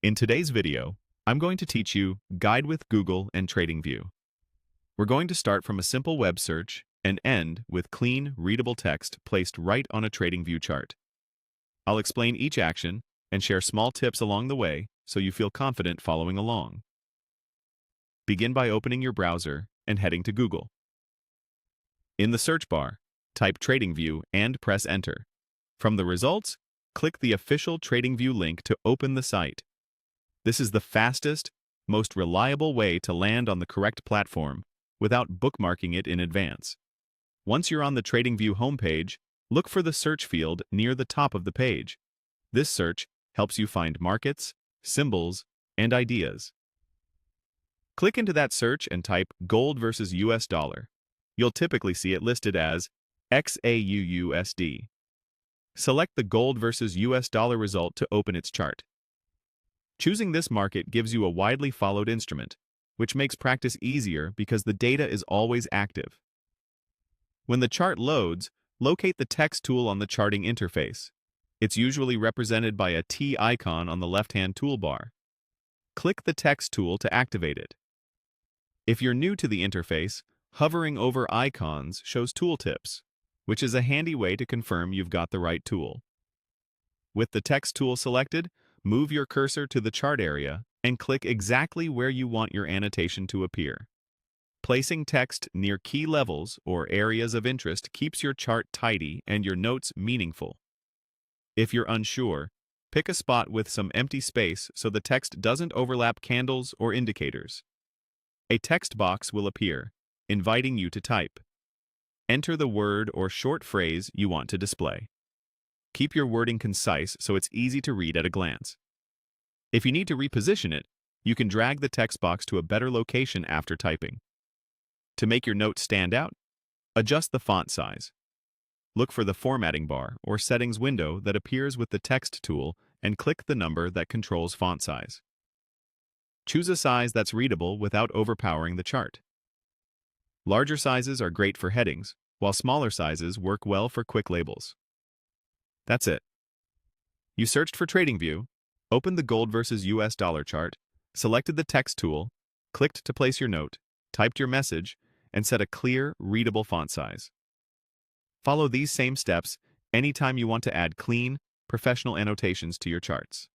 In today's video, I'm going to teach you Guide with Google and TradingView. We're going to start from a simple web search and end with clean, readable text placed right on a TradingView chart. I'll explain each action and share small tips along the way so you feel confident following along. Begin by opening your browser and heading to Google. In the search bar, type TradingView and press Enter. From the results, click the official TradingView link to open the site. This is the fastest, most reliable way to land on the correct platform without bookmarking it in advance. Once you're on the TradingView homepage, look for the search field near the top of the page. This search helps you find markets, symbols, and ideas. Click into that search and type gold versus US dollar. You'll typically see it listed as XAUUSD. Select the gold versus US dollar result to open its chart. Choosing this market gives you a widely followed instrument, which makes practice easier because the data is always active. When the chart loads, locate the text tool on the charting interface. It's usually represented by a T icon on the left-hand toolbar. Click the text tool to activate it. If you're new to the interface, hovering over icons shows tooltips, which is a handy way to confirm you've got the right tool. With the text tool selected, move your cursor to the chart area and click exactly where you want your annotation to appear. Placing text near key levels or areas of interest keeps your chart tidy and your notes meaningful. If you're unsure, pick a spot with some empty space so the text doesn't overlap candles or indicators. A text box will appear, inviting you to type. Enter the word or short phrase you want to display. Keep your wording concise so it's easy to read at a glance. If you need to reposition it, you can drag the text box to a better location after typing. To make your note stand out, adjust the font size. Look for the formatting bar or settings window that appears with the text tool and click the number that controls font size. Choose a size that's readable without overpowering the chart. Larger sizes are great for headings, while smaller sizes work well for quick labels. That's it. You searched for TradingView, opened the gold versus US dollar chart, selected the text tool, clicked to place your note, typed your message, and set a clear, readable font size. Follow these same steps anytime you want to add clean, professional annotations to your charts.